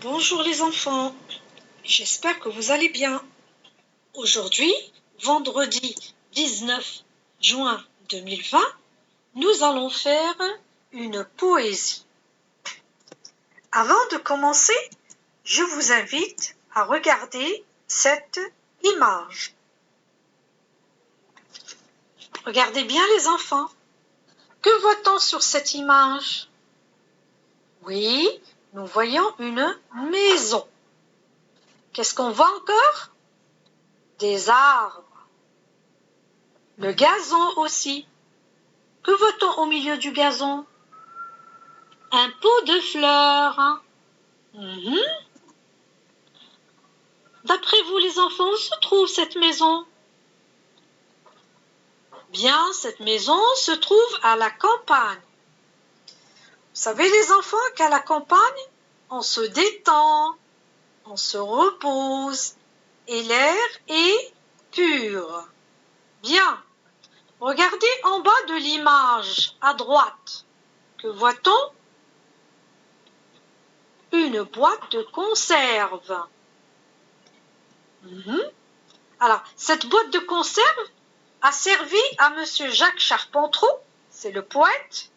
Bonjour les enfants, j'espère que vous allez bien. Aujourd'hui, vendredi 19 juin 2020, nous allons faire une poésie. Avant de commencer, je vous invite à regarder cette image. Regardez bien les enfants. Que voit-on sur cette image? Oui, nous voyons une maison. Qu'est-ce qu'on voit encore? Des arbres. Le gazon aussi. Que voit-on au milieu du gazon? Un pot de fleurs. D'après vous les enfants, où se trouve cette maison? Bien, cette maison se trouve à la campagne. Vous savez les enfants qu'à la campagne, on se détend, on se repose et l'air est pur. Bien, regardez en bas de l'image à droite. Que voit-on? Une boîte de conserve. Alors, cette boîte de conserve a servi à monsieur Jacques Charpentreau, c'est le poète.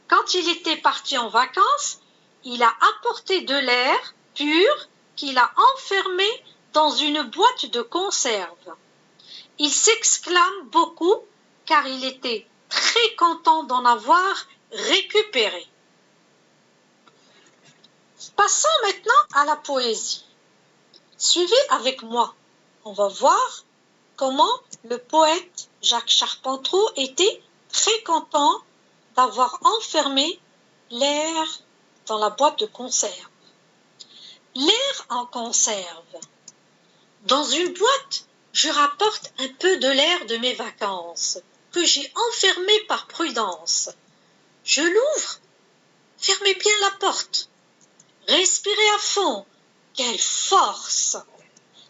Quand il était parti en vacances, il a apporté de l'air pur qu'il a enfermé dans une boîte de conserve. Il s'exclame beaucoup car il était très content d'en avoir récupéré. Passons maintenant à la poésie. Suivez avec moi. On va voir comment le poète Jacques Charpentreau était très content d'avoir enfermé l'air dans la boîte de conserve. L'air en conserve. Dans une boîte, je rapporte un peu de l'air de mes vacances, que j'ai enfermé par prudence. Je l'ouvre, fermez bien la porte. Respirez à fond, quelle force!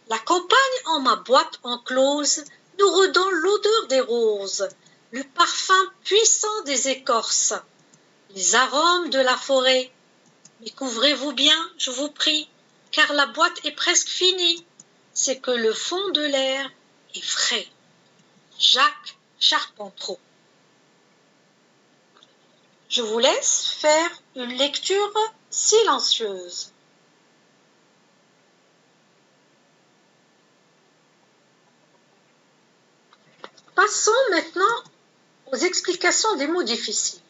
La campagne en ma boîte enclose nous redonne l'odeur des roses, le parfum puissant des écorces, les arômes de la forêt. Mais couvrez-vous bien, je vous prie, car la boîte est presque finie. C'est que le fond de l'air est frais. Jacques Charpentreau. Je vous laisse faire une lecture silencieuse. Passons maintenant aux explications des mots difficiles.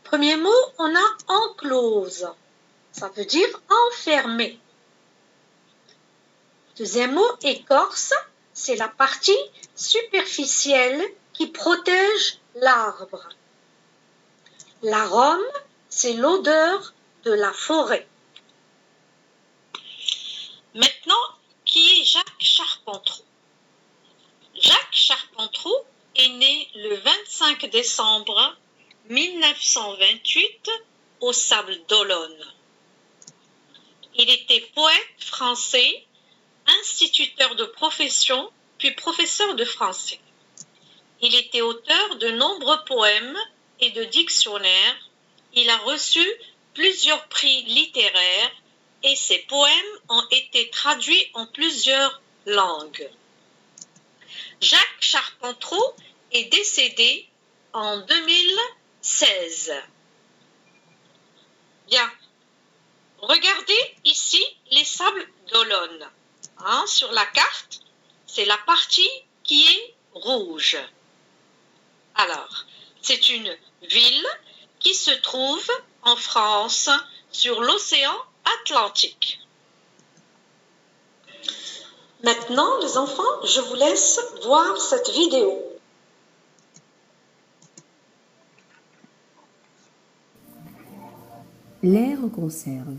Premier mot, on a enclose. Ça veut dire enfermé. Deuxième mot, écorce, c'est la partie superficielle qui protège l'arbre. L'arôme, c'est l'odeur de la forêt. Maintenant, qui est Jacques Charpentreau? Jacques Charpentreau est né le 25 décembre 1928 au Sable d'Olonne. Il était poète français, instituteur de profession, puis professeur de français. Il était auteur de nombreux poèmes et de dictionnaires. Il a reçu plusieurs prix littéraires et ses poèmes ont été traduits en plusieurs langues. Jacques Charpentreau est décédé en 2016. Bien, regardez ici les sables d'Olonne. Sur la carte, c'est la partie qui est rouge. Alors, c'est une ville qui se trouve en France sur l'océan Atlantique. Maintenant, les enfants, je vous laisse voir cette vidéo. L'air en conserve.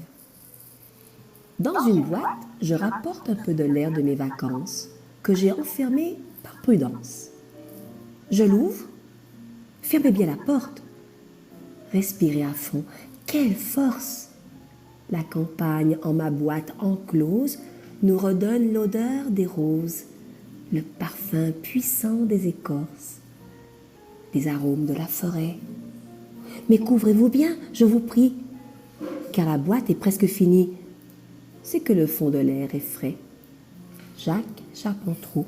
Dans une boîte, je rapporte un peu de l'air de mes vacances que j'ai enfermé par prudence. Je l'ouvre, fermez bien la porte. Respirez à fond, quelle force! La campagne en ma boîte enclose nous redonne l'odeur des roses, le parfum puissant des écorces, les arômes de la forêt. Mais couvrez-vous bien, je vous prie, car la boîte est presque finie. C'est que le fond de l'air est frais. Jacques Charpentreau.